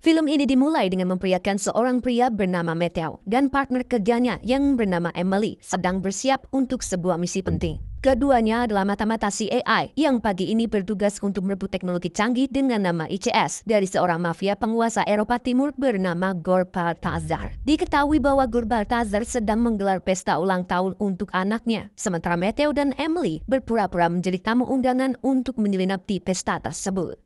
Film ini dimulai dengan memperlihatkan seorang pria bernama Matthew dan partner kerjanya yang bernama Emily sedang bersiap untuk sebuah misi penting. Keduanya adalah mata-mata si AI yang pagi ini bertugas untuk merebut teknologi canggih dengan nama ICS dari seorang mafia penguasa Eropa Timur bernama Gore Balthazar. Diketahui bahwa Gore Balthazar sedang menggelar pesta ulang tahun untuk anaknya, sementara Matthew dan Emily berpura-pura menjadi tamu undangan untuk menyelinap di pesta tersebut.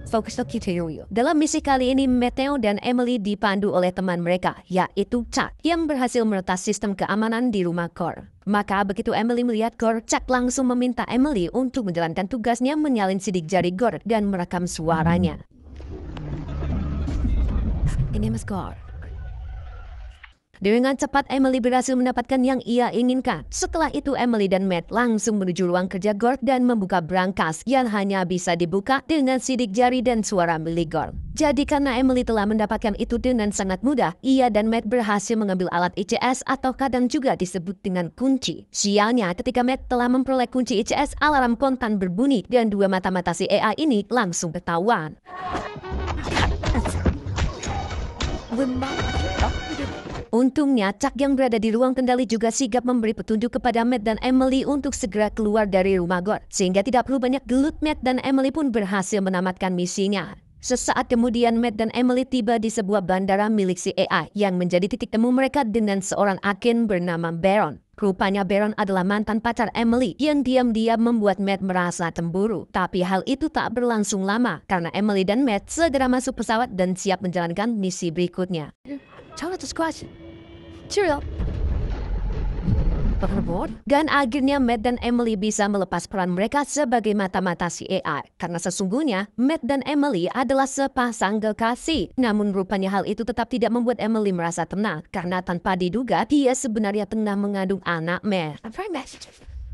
Fokus ke teori. Dalam misi kali ini, Matthew dan Emily dipandu oleh teman mereka, yaitu Chuck, yang berhasil meretas sistem keamanan di rumah Gore. Maka begitu Emily melihat Gore, Chuck langsung meminta Emily untuk menjalankan tugasnya menyalin sidik jari Gore dan merekam suaranya. Ini Mas Gore. Dengan cepat, Emily berhasil mendapatkan yang ia inginkan. Setelah itu, Emily dan Matt langsung menuju ruang kerja Gore dan membuka brankas yang hanya bisa dibuka dengan sidik jari dan suara milik Gore. Jadi karena Emily telah mendapatkan itu dengan sangat mudah, ia dan Matt berhasil mengambil alat ICS atau kadang juga disebut dengan kunci. Sialnya, ketika Matt telah memperoleh kunci ICS, alarm kontan berbunyi dan dua mata-mata si AI ini langsung ketahuan. Untungnya, Chuck yang berada di ruang kendali juga sigap memberi petunjuk kepada Matt dan Emily untuk segera keluar dari rumah Gore, sehingga tidak perlu banyak gelut. Matt dan Emily pun berhasil menamatkan misinya. Sesaat kemudian, Matt dan Emily tiba di sebuah bandara milik si AI yang menjadi titik temu mereka dengan seorang agen bernama Baron. Rupanya Baron adalah mantan pacar Emily yang diam-diam membuat Matt merasa cemburu. Tapi hal itu tak berlangsung lama karena Emily dan Matt segera masuk pesawat dan siap menjalankan misi berikutnya. Dan akhirnya Matt dan Emily bisa melepas peran mereka sebagai mata-mata si AI. Karena sesungguhnya Matt dan Emily adalah sepasang kekasih. Namun rupanya hal itu tetap tidak membuat Emily merasa tenang. Karena tanpa diduga dia sebenarnya tengah mengandung anak Matt. I'm trying to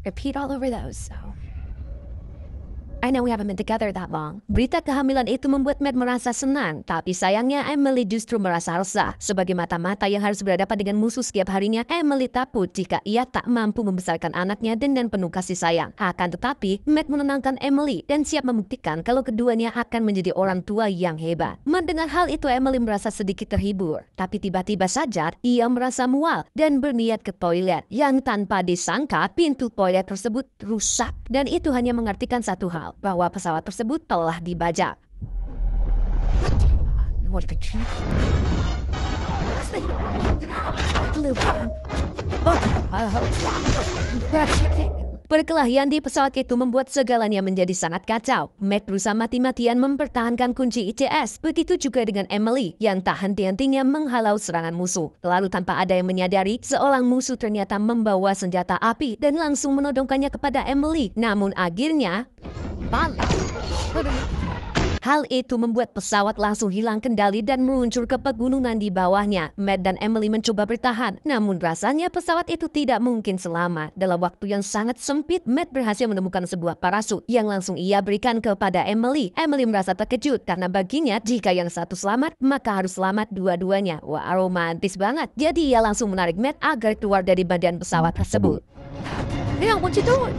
repeat all over those, so I know we haven't been together that long. Berita kehamilan itu membuat Matt merasa senang, tapi sayangnya Emily justru merasa resah. Sebagai mata-mata yang harus berhadapan dengan musuh setiap harinya, Emily takut jika ia tak mampu membesarkan anaknya dengan penuh kasih sayang. Akan tetapi, Matt menenangkan Emily dan siap membuktikan kalau keduanya akan menjadi orang tua yang hebat. Mendengar hal itu, Emily merasa sedikit terhibur. Tapi tiba-tiba saja, ia merasa mual dan berniat ke toilet. Yang tanpa disangka, pintu toilet tersebut rusak. Dan itu hanya mengartikan satu hal, bahwa pesawat tersebut telah dibajak. Perkelahian di pesawat itu membuat segalanya menjadi sangat kacau. Matt berusaha mati-matian mempertahankan kunci ICS. Begitu juga dengan Emily yang tak henti-hentinya menghalau serangan musuh. Lalu tanpa ada yang menyadari, seorang musuh ternyata membawa senjata api dan langsung menodongkannya kepada Emily. Namun akhirnya hal itu membuat pesawat langsung hilang kendali dan meluncur ke pegunungan di bawahnya. Matt dan Emily mencoba bertahan, namun rasanya pesawat itu tidak mungkin selamat. Dalam waktu yang sangat sempit, Matt berhasil menemukan sebuah parasut yang langsung ia berikan kepada Emily. Emily merasa terkejut karena baginya jika yang satu selamat, maka harus selamat dua-duanya. Wah, romantis banget. Jadi ia langsung menarik Matt agar keluar dari badan pesawat tersebut. Yeah, what you doing?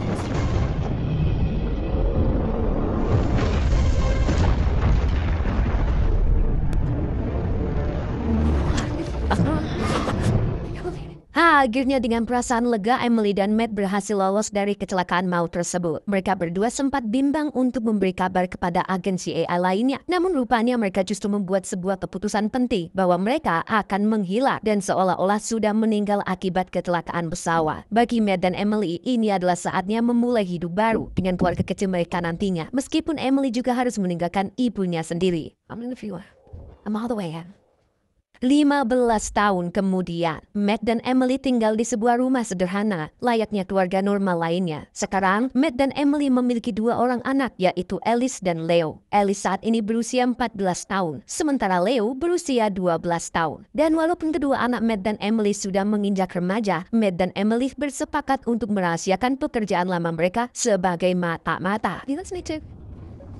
Akhirnya dengan perasaan lega, Emily dan Matt berhasil lolos dari kecelakaan maut tersebut. Mereka berdua sempat bimbang untuk memberi kabar kepada agen CIA lainnya. Namun rupanya mereka justru membuat sebuah keputusan penting bahwa mereka akan menghilang dan seolah-olah sudah meninggal akibat kecelakaan pesawat. Bagi Matt dan Emily, ini adalah saatnya memulai hidup baru dengan keluarga kecil mereka nantinya. Meskipun Emily juga harus meninggalkan ibunya sendiri. I'm all the way, 15 tahun kemudian, Matt dan Emily tinggal di sebuah rumah sederhana, layaknya keluarga normal lainnya. Sekarang, Matt dan Emily memiliki dua orang anak, yaitu Alice dan Leo. Alice saat ini berusia 14 tahun, sementara Leo berusia 12 tahun. Dan walaupun kedua anak Matt dan Emily sudah menginjak remaja, Matt dan Emily bersepakat untuk merahasiakan pekerjaan lama mereka sebagai mata-mata. You listen to?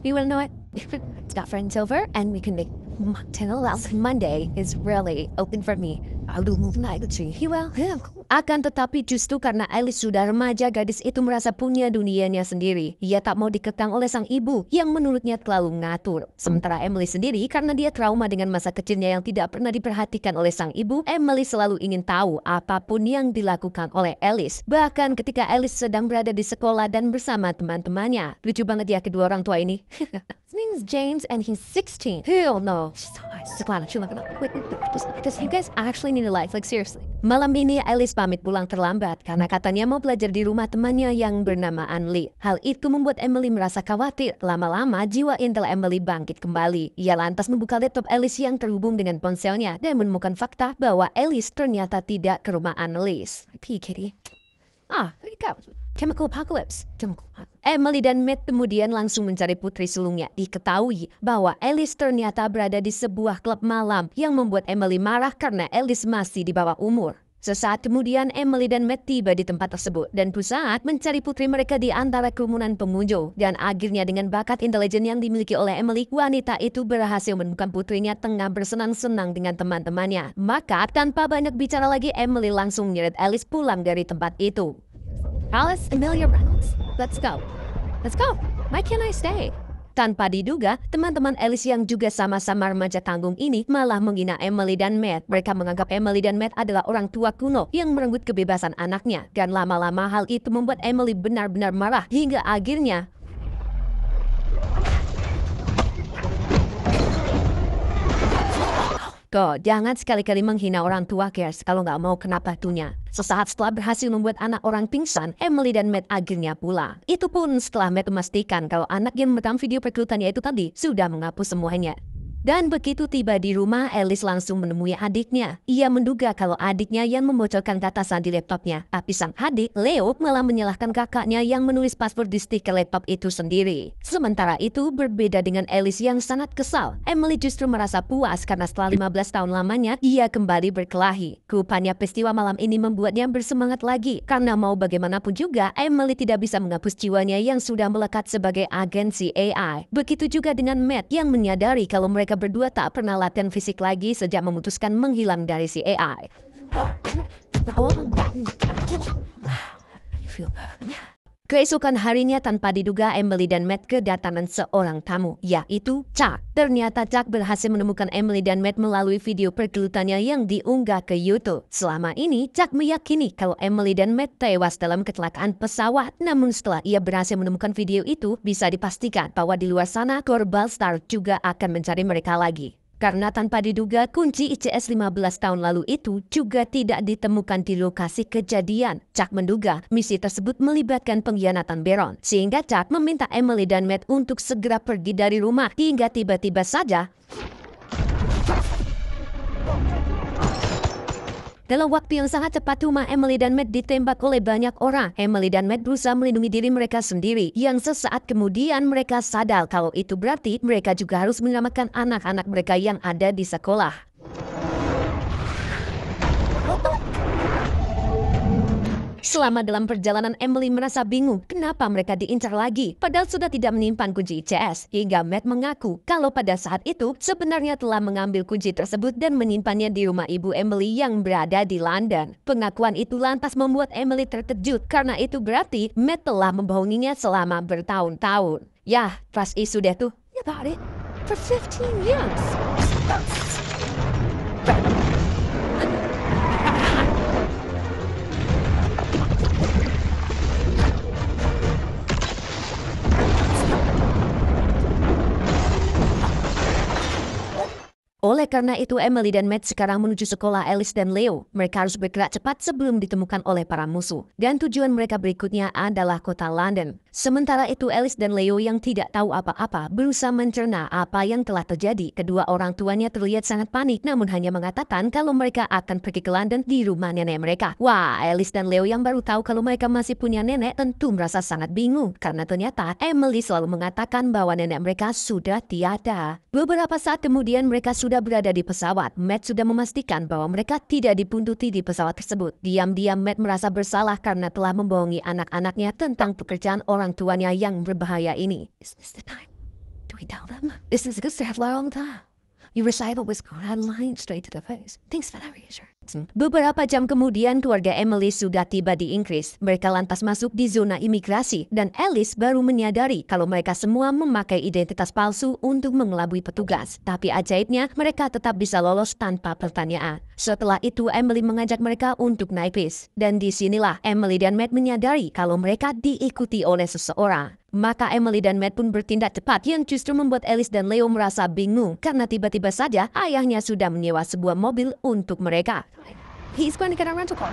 You will know it. It's got friends over, and we can make mocktail. Monday is really open for me. I will move night. You will. Yeah, cool. Akan tetapi justru karena Alice sudah remaja, gadis itu merasa punya dunianya sendiri. Ia tak mau dikekang oleh sang ibu yang menurutnya terlalu ngatur. Sementara Emily sendiri, karena dia trauma dengan masa kecilnya yang tidak pernah diperhatikan oleh sang ibu, Emily selalu ingin tahu apapun yang dilakukan oleh Alice. Bahkan ketika Alice sedang berada di sekolah dan bersama teman-temannya. Lucu banget ya kedua orang tua ini. His name is James and he's 16. Hell no. You guys actually need a life, like seriously. Malam ini Alice pamit pulang terlambat karena katanya mau belajar di rumah temannya yang bernama Anli. Hal itu membuat Emily merasa khawatir. Lama-lama jiwa intel Emily bangkit kembali. Ia lantas membuka laptop Alice yang terhubung dengan ponselnya dan menemukan fakta bahwa Alice ternyata tidak ke rumah Anneliese. Kitty. There you go. Chemical apocalypse. Emily dan Matt kemudian langsung mencari putri sulungnya. Diketahui bahwa Alice ternyata berada di sebuah klub malam yang membuat Emily marah karena Alice masih di bawah umur. Sesaat kemudian Emily dan Matt tiba di tempat tersebut dan berusaha mencari putri mereka di antara kerumunan pengunjung. Dan akhirnya dengan bakat intelijen yang dimiliki oleh Emily, wanita itu berhasil menemukan putrinya tengah bersenang-senang dengan teman-temannya. Maka tanpa banyak bicara lagi, Emily langsung menyeret Alice pulang dari tempat itu. Alice, Amelia Reynolds, let's go. Why can't I stay? Tanpa diduga, teman-teman Alice yang juga sama-sama remaja tanggung ini malah menghina Emily dan Matt. Mereka menganggap Emily dan Matt adalah orang tua kuno yang merenggut kebebasan anaknya. Dan lama-lama hal itu membuat Emily benar-benar marah hingga akhirnya jangan sekali-kali menghina orang tua, guys, kalau nggak mau kena batunya. Sesaat setelah berhasil membuat anak orang pingsan, Emily dan Matt akhirnya pulang. Itu pun setelah Matt memastikan kalau anak yang merekam video pergelutannya itu tadi sudah menghapus semuanya. Dan begitu tiba di rumah, Alice langsung menemui adiknya. Ia menduga kalau adiknya yang membocorkan data di laptopnya. Tapi sang adik, Leo, malah menyalahkan kakaknya yang menulis password di stiker laptop itu sendiri. Sementara itu, berbeda dengan Alice yang sangat kesal, Emily justru merasa puas karena setelah 15 tahun lamanya, ia kembali berkelahi. Rupanya peristiwa malam ini membuatnya bersemangat lagi. Karena mau bagaimanapun juga, Emily tidak bisa menghapus jiwanya yang sudah melekat sebagai agensi AI. Begitu juga dengan Matt yang menyadari kalau mereka berdua tak pernah latihan fisik lagi sejak memutuskan menghilang dari si AI. Keesokan harinya tanpa diduga Emily dan Matt kedatangan seorang tamu, yaitu Chuck. Ternyata Chuck berhasil menemukan Emily dan Matt melalui video pergelutannya yang diunggah ke YouTube. Selama ini Chuck meyakini kalau Emily dan Matt tewas dalam kecelakaan pesawat. Namun setelah ia berhasil menemukan video itu, bisa dipastikan bahwa di luar sana Corbal Star juga akan mencari mereka lagi. Karena tanpa diduga, kunci ICS 15 tahun lalu itu juga tidak ditemukan di lokasi kejadian. Chuck menduga misi tersebut melibatkan pengkhianatan Baron. Sehingga Chuck meminta Emily dan Matt untuk segera pergi dari rumah. Hingga tiba-tiba saja, dalam waktu yang sangat cepat, rumah Emily dan Matt ditembak oleh banyak orang. Emily dan Matt berusaha melindungi diri mereka sendiri. Yang sesaat kemudian mereka sadar kalau itu berarti mereka juga harus menyelamatkan anak-anak mereka yang ada di sekolah. Selama dalam perjalanan, Emily merasa bingung kenapa mereka diincar lagi, padahal sudah tidak menyimpan kunci ICS. Hingga Matt mengaku kalau pada saat itu sebenarnya telah mengambil kunci tersebut dan menyimpannya di rumah ibu Emily yang berada di London. Pengakuan itu lantas membuat Emily terkejut karena itu berarti Matt telah membohonginya selama bertahun-tahun. Yah, pas isu deh tuh. You thought it for 15 years. Oleh karena itu, Emily dan Matt sekarang menuju sekolah Alice dan Leo. Mereka harus bergerak cepat sebelum ditemukan oleh para musuh. Dan tujuan mereka berikutnya adalah kota London. Sementara itu, Alice dan Leo yang tidak tahu apa-apa berusaha mencerna apa yang telah terjadi. Kedua orang tuanya terlihat sangat panik, namun hanya mengatakan kalau mereka akan pergi ke London di rumah nenek mereka. Wah, Alice dan Leo yang baru tahu kalau mereka masih punya nenek tentu merasa sangat bingung. Karena ternyata Emily selalu mengatakan bahwa nenek mereka sudah tiada. Beberapa saat kemudian mereka sudah berada di pesawat. Matt sudah memastikan bahwa mereka tidak dibuntuti di pesawat tersebut. Diam-diam Matt merasa bersalah karena telah membohongi anak-anaknya tentang pekerjaan orang tuanya yang berbahaya ini. Is this the time? Do we tell them? This is a good start long time. You recite what was going on, lying straight to the face. Thanks for that reassurance. Beberapa jam kemudian keluarga Emily sudah tiba di Inggris. Mereka lantas masuk di zona imigrasi dan Alice baru menyadari kalau mereka semua memakai identitas palsu untuk mengelabui petugas. Tapi ajaibnya mereka tetap bisa lolos tanpa pertanyaan. Setelah itu Emily mengajak mereka untuk naik bis. Dan disinilah Emily dan Matt menyadari kalau mereka diikuti oleh seseorang. Maka Emily dan Matt pun bertindak cepat yang justru membuat Alice dan Leo merasa bingung karena tiba-tiba saja ayahnya sudah menyewa sebuah mobil untuk mereka. He's going to get a rental car.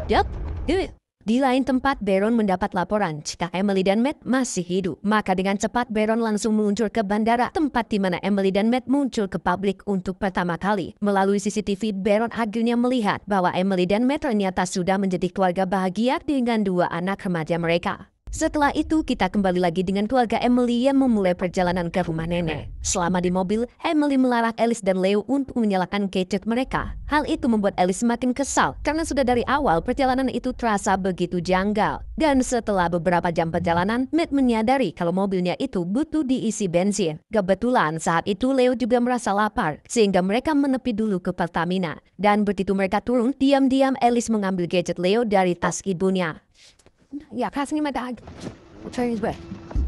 Yup, do it. Di lain tempat, Baron mendapat laporan jika Emily dan Matt masih hidup. Maka dengan cepat, Baron langsung meluncur ke bandara, tempat di mana Emily dan Matt muncul ke publik untuk pertama kali. Melalui CCTV, Baron akhirnya melihat bahwa Emily dan Matt ternyata sudah menjadi keluarga bahagia dengan 2 anak remaja mereka. Setelah itu, kita kembali lagi dengan keluarga Emily yang memulai perjalanan ke rumah nenek. Selama di mobil, Emily melarang Alice dan Leo untuk menyalakan gadget mereka. Hal itu membuat Alice semakin kesal karena sudah dari awal perjalanan itu terasa begitu janggal. Dan setelah beberapa jam perjalanan, Matt menyadari kalau mobilnya itu butuh diisi bensin. Kebetulan saat itu Leo juga merasa lapar, sehingga mereka menepi dulu ke Pertamina. Dan begitu mereka turun, diam-diam Alice mengambil gadget Leo dari tas ibunya. Yeah, passing him my bag. I'll try his way.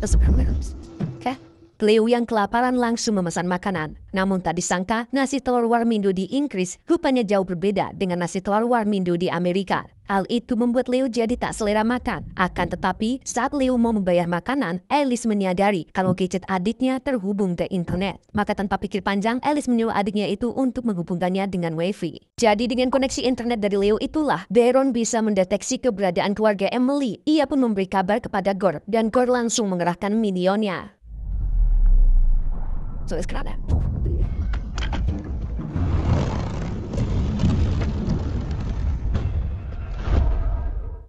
That's the problems. Okay? Leo yang kelaparan langsung memesan makanan. Namun tak disangka, nasi telur warmindo di Inggris rupanya jauh berbeda dengan nasi telur warmindo di Amerika. Hal itu membuat Leo jadi tak selera makan. Akan tetapi, saat Leo mau membayar makanan, Alice menyadari kalau gadget adiknya terhubung ke internet. Maka tanpa pikir panjang, Alice menyuruh adiknya itu untuk menghubungkannya dengan Wi-Fi. Jadi dengan koneksi internet dari Leo itulah, Baron bisa mendeteksi keberadaan keluarga Emily. Ia pun memberi kabar kepada Gore, dan Gore langsung mengerahkan minionnya. So it's kind of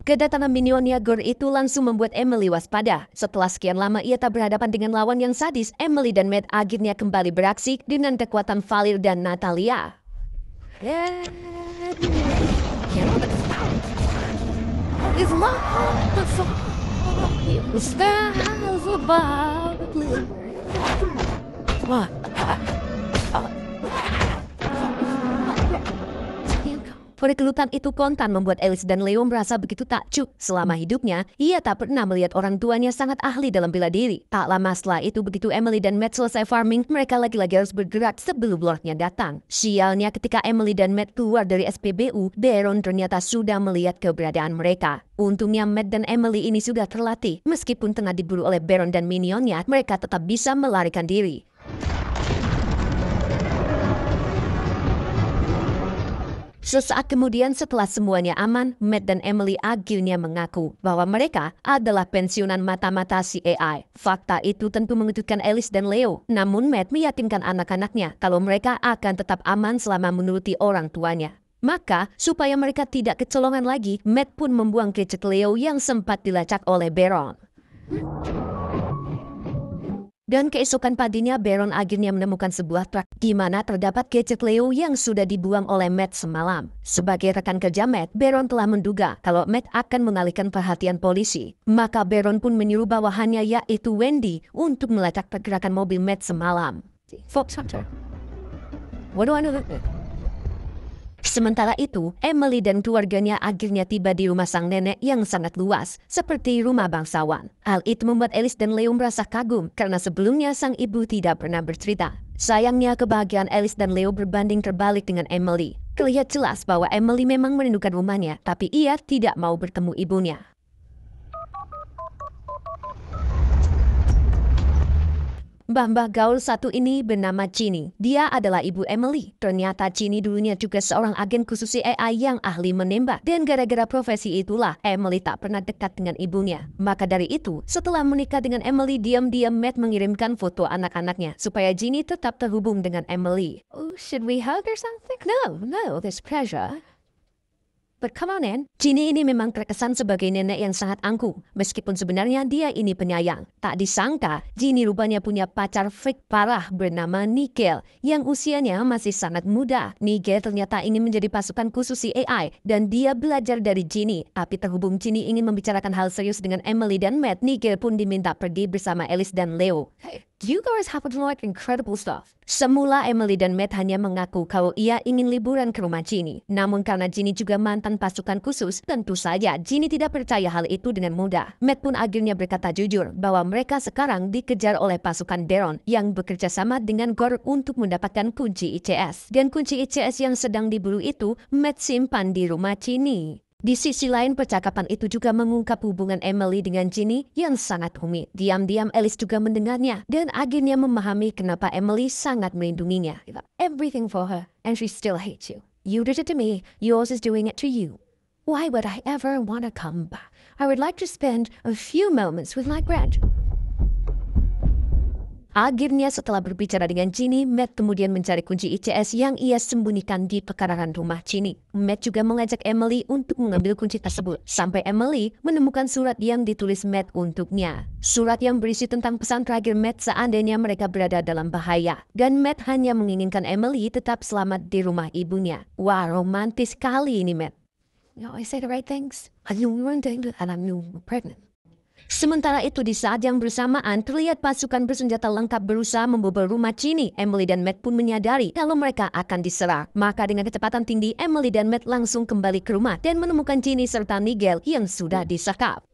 Kedatangan minionnya Gore itu langsung membuat Emily waspada. Setelah sekian lama ia tak berhadapan dengan lawan yang sadis, Emily dan Matt akhirnya kembali beraksi dengan kekuatan Valir dan Natalia. Pergelutan itu kontan membuat Alice dan Leo merasa begitu takjub. Selama hidupnya, ia tak pernah melihat orang tuanya sangat ahli dalam bela diri. Tak lama setelah itu begitu Emily dan Matt selesai farming, mereka lagi-lagi harus bergerak sebelum Lordnya datang. Sialnya ketika Emily dan Matt keluar dari SPBU, Baron ternyata sudah melihat keberadaan mereka. Untungnya Matt dan Emily ini sudah terlatih. Meskipun tengah diburu oleh Baron dan minionnya, mereka tetap bisa melarikan diri. Sesaat kemudian setelah semuanya aman, Matt dan Emily akhirnya mengaku bahwa mereka adalah pensiunan mata-mata si AI. Fakta itu tentu mengejutkan Alice dan Leo. Namun Matt meyakinkan anak-anaknya kalau mereka akan tetap aman selama menuruti orang tuanya. Maka, supaya mereka tidak kecolongan lagi, Matt pun membuang gadget Leo yang sempat dilacak oleh Baron. Dan keesokan paginya, Baron akhirnya menemukan sebuah truk di mana terdapat gadget Leo yang sudah dibuang oleh Matt semalam. Sebagai rekan kerja Matt, Baron telah menduga kalau Matt akan mengalihkan perhatian polisi. Maka Baron pun menyuruh bawahannya yaitu Wendy untuk melacak pergerakan mobil Matt semalam. Fox Hunter. What do I know? Sementara itu, Emily dan keluarganya akhirnya tiba di rumah sang nenek yang sangat luas, seperti rumah bangsawan. Hal itu membuat Alice dan Leo merasa kagum karena sebelumnya sang ibu tidak pernah bercerita. Sayangnya kebahagiaan Alice dan Leo berbanding terbalik dengan Emily. Terlihat jelas bahwa Emily memang merindukan rumahnya, tapi ia tidak mau bertemu ibunya. Mbah-mbah gaul satu ini bernama Ginny. Dia adalah ibu Emily. Ternyata Ginny dulunya juga seorang agen khusus AI yang ahli menembak. Dan gara-gara profesi itulah Emily tak pernah dekat dengan ibunya. Maka dari itu, setelah menikah dengan Emily, diam-diam Matt mengirimkan foto anak-anaknya supaya Ginny tetap terhubung dengan Emily. Oh, should we hug or something? No, there's pressure. But come on in. Ginny ini memang terkesan sebagai nenek yang sangat angkuh. Meskipun sebenarnya dia ini penyayang. Tak disangka, Ginny rupanya punya pacar fake parah bernama Nigel. Yang usianya masih sangat muda. Nigel ternyata ingin menjadi pasukan khusus AI. Dan dia belajar dari Ginny. Tapi terhubung Ginny ingin membicarakan hal serius dengan Emily dan Matt, Nigel pun diminta pergi bersama Alice dan Leo. Hey, You guys have done like incredible stuff. Semula Emily dan Matt hanya mengaku kalau ia ingin liburan ke rumah Ginny. Namun karena Ginny juga mantan pasukan khusus, tentu saja Ginny tidak percaya hal itu dengan mudah. Matt pun akhirnya berkata jujur bahwa mereka sekarang dikejar oleh pasukan Baron yang bekerja sama dengan Gore untuk mendapatkan kunci ICS. Dan kunci ICS yang sedang diburu itu Matt simpan di rumah Ginny. Di sisi lain, percakapan itu juga mengungkap hubungan Emily dengan Ginny yang sangat rumit. Diam-diam Alice juga mendengarnya dan akhirnya memahami kenapa Emily sangat melindunginya. Everything for her, and she still hates you. You did it to me, yours is doing it to you. Why would I ever want to come back? I would like to spend a few moments with my grandchildren. Akhirnya setelah berbicara dengan Ginny, Matt kemudian mencari kunci ICS yang ia sembunyikan di pekarangan rumah Ginny. Matt juga mengajak Emily untuk mengambil kunci tersebut, sampai Emily menemukan surat yang ditulis Matt untuknya. Surat yang berisi tentang pesan terakhir Matt seandainya mereka berada dalam bahaya. Dan Matt hanya menginginkan Emily tetap selamat di rumah ibunya. Wah, romantis kali ini Matt. You know, I say the right things. I knew we were in danger and I knew we were pregnant. Sementara itu di saat yang bersamaan terlihat pasukan bersenjata lengkap berusaha membobol rumah Ginny. Emily dan Matt pun menyadari kalau mereka akan diserang. Maka dengan kecepatan tinggi Emily dan Matt langsung kembali ke rumah dan menemukan Ginny serta Nigel yang sudah disekap.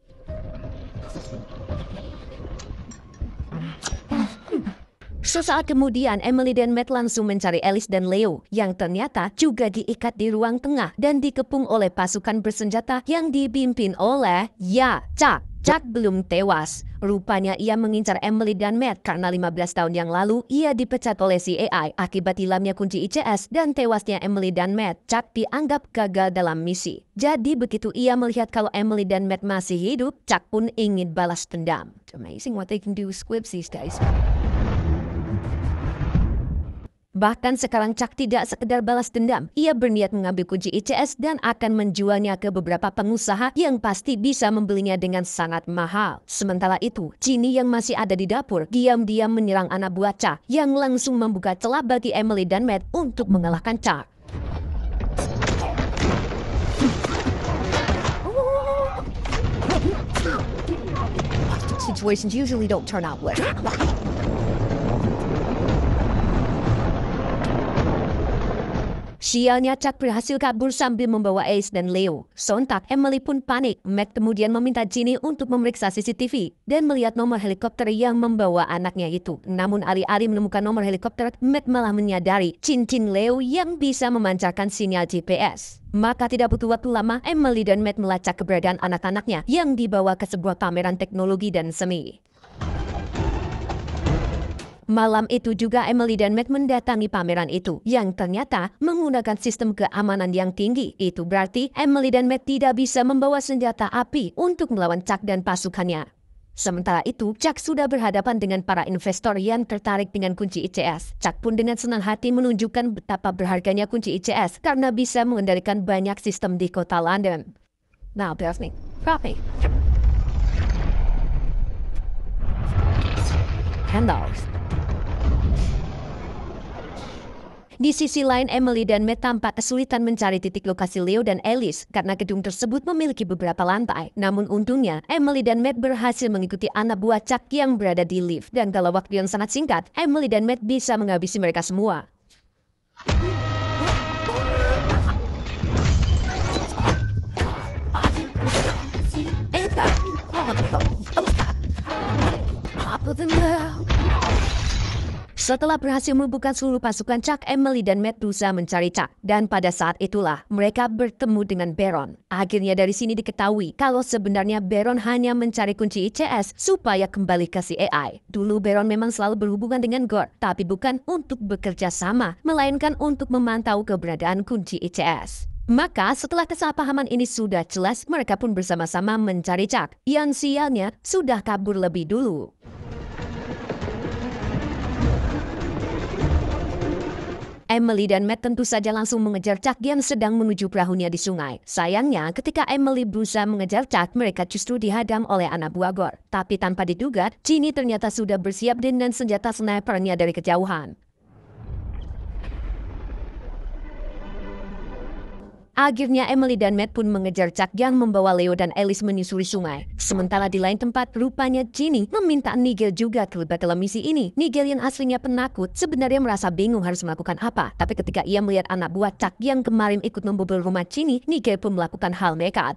Sesaat kemudian Emily dan Matt langsung mencari Alice dan Leo yang ternyata juga diikat di ruang tengah dan dikepung oleh pasukan bersenjata yang dipimpin oleh Chuck. Chuck belum tewas. Rupanya ia mengincar Emily dan Matt karena 15 tahun yang lalu ia dipecat oleh CAI akibat hilangnya kunci ICS dan tewasnya Emily dan Matt. Chuck dianggap gagal dalam misi. Jadi begitu ia melihat kalau Emily dan Matt masih hidup, Chuck pun ingin balas dendam. It's amazing what they can do with squibs these days. Bahkan sekarang Chuck tidak sekedar balas dendam. Ia berniat mengambil kunci ICS dan akan menjualnya ke beberapa pengusaha yang pasti bisa membelinya dengan sangat mahal. Sementara itu, Ginny yang masih ada di dapur diam-diam menyerang anak buah Chuck yang langsung membuka celah bagi Emily dan Matt untuk mengalahkan Chuck. Situations usually don't turn out well. Sialnya Chuck berhasil kabur sambil membawa Ace dan Leo. Sontak Emily pun panik. Matt kemudian meminta Ginny untuk memeriksa CCTV dan melihat nomor helikopter yang membawa anaknya itu. Namun alih-alih menemukan nomor helikopter, Matt malah menyadari cincin Leo yang bisa memancarkan sinyal GPS. Maka tidak butuh waktu lama, Emily dan Matt melacak keberadaan anak-anaknya yang dibawa ke sebuah pameran teknologi dan seni. Malam itu juga Emily dan Matt mendatangi pameran itu yang ternyata menggunakan sistem keamanan yang tinggi. Itu berarti Emily dan Matt tidak bisa membawa senjata api untuk melawan Chuck dan pasukannya. Sementara itu, Chuck sudah berhadapan dengan para investor yang tertarik dengan kunci ICS. Chuck pun dengan senang hati menunjukkan betapa berharganya kunci ICS karena bisa mengendalikan banyak sistem di kota London. Now, there's me. Profit. $10. Di sisi lain, Emily dan Matt tampak kesulitan mencari titik lokasi Leo dan Alice karena gedung tersebut memiliki beberapa lantai. Namun untungnya, Emily dan Matt berhasil mengikuti anak buah Chuck yang berada di lift. Dan dalam waktu yang sangat singkat, Emily dan Matt bisa menghabisi mereka semua. Setelah berhasil melumpuhkan seluruh pasukan Chuck, Emily dan Matt berusaha mencari Chuck. Dan pada saat itulah mereka bertemu dengan Baron. Akhirnya dari sini diketahui kalau sebenarnya Baron hanya mencari kunci ICS supaya kembali ke CAI. Dulu Baron memang selalu berhubungan dengan Gore, tapi bukan untuk bekerja sama, melainkan untuk memantau keberadaan kunci ICS. Maka setelah kesalahpahaman ini sudah jelas, mereka pun bersama-sama mencari Chuck, yang sialnya sudah kabur lebih dulu. Emily dan Matt tentu saja langsung mengejar Chuck yang sedang menuju perahunya di sungai. Sayangnya, ketika Emily berusaha mengejar Chuck, mereka justru dihadang oleh anak buah Gore. Tapi tanpa diduga, Ginny ternyata sudah bersiap dengan senjata snipernya dari kejauhan. Akhirnya Emily dan Matt pun mengejar Chuck yang membawa Leo dan Alice menyusuri sungai. Sementara di lain tempat, rupanya Ginny meminta Nigel juga terlibat dalam misi ini. Nigel yang aslinya penakut sebenarnya merasa bingung harus melakukan apa. Tapi ketika ia melihat anak buah Chuck yang kemarin ikut membobol rumah Ginny, Nigel pun melakukan hal nekat.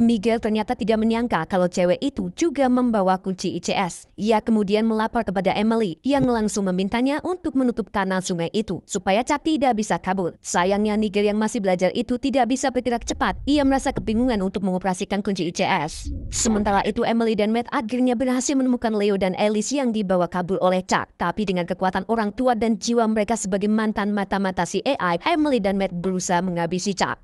Miguel ternyata tidak menyangka kalau cewek itu juga membawa kunci ICS. Ia kemudian melapor kepada Emily yang langsung memintanya untuk menutup kanal sungai itu supaya Chuck tidak bisa kabur. Sayangnya Nigel yang masih belajar itu tidak bisa bergerak cepat. Ia merasa kebingungan untuk mengoperasikan kunci ICS. Sementara itu Emily dan Matt akhirnya berhasil menemukan Leo dan Alice yang dibawa kabur oleh Chuck. Tapi dengan kekuatan orang tua dan jiwa mereka sebagai mantan mata-mata si AI, Emily dan Matt berusaha menghabisi Chuck.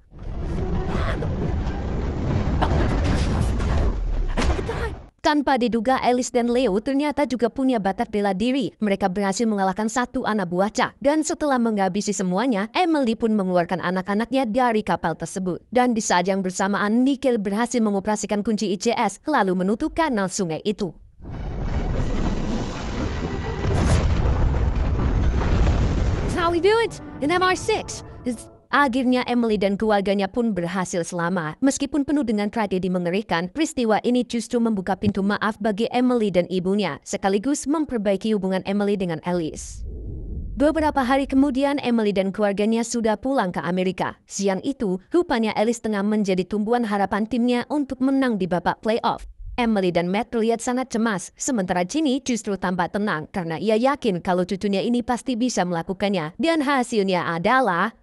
Tanpa diduga, Alice dan Leo ternyata juga punya bakat bela diri. Mereka berhasil mengalahkan satu anak buah Chuck. Dan setelah menghabisi semuanya, Emily pun mengeluarkan anak-anaknya dari kapal tersebut. Dan di saat yang bersamaan, Nigel berhasil mengoperasikan kunci ICS, lalu menutup kanal sungai itu. How we do it in MR6? Akhirnya Emily dan keluarganya pun berhasil selamat. Meskipun penuh dengan tragedi mengerikan, peristiwa ini justru membuka pintu maaf bagi Emily dan ibunya, sekaligus memperbaiki hubungan Emily dengan Alice. Beberapa hari kemudian, Emily dan keluarganya sudah pulang ke Amerika. Siang itu, rupanya Alice tengah menjadi tumbuhan harapan timnya untuk menang di babak playoff. Emily dan Matt terlihat sangat cemas, sementara Ginny justru tampak tenang karena ia yakin kalau cucunya ini pasti bisa melakukannya. Dan hasilnya adalah...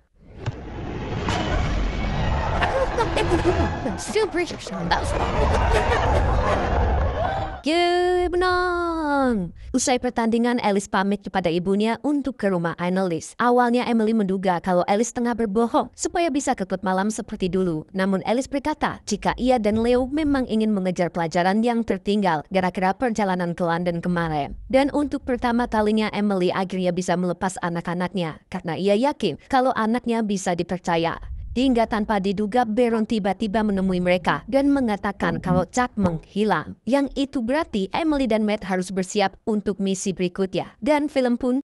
menang. Usai pertandingan, Alice pamit kepada ibunya untuk ke rumah Annalise. Awalnya Emily menduga kalau Alice tengah berbohong supaya bisa kekut malam seperti dulu. Namun Alice berkata jika ia dan Leo memang ingin mengejar pelajaran yang tertinggal gara-gara perjalanan ke London kemarin. Dan untuk pertama kalinya Emily akhirnya bisa melepas anak-anaknya karena ia yakin kalau anaknya bisa dipercaya. Hingga tanpa diduga Baron tiba-tiba menemui mereka dan mengatakan kalau Chuck menghilang. Yang itu berarti Emily dan Matt harus bersiap untuk misi berikutnya. Dan film pun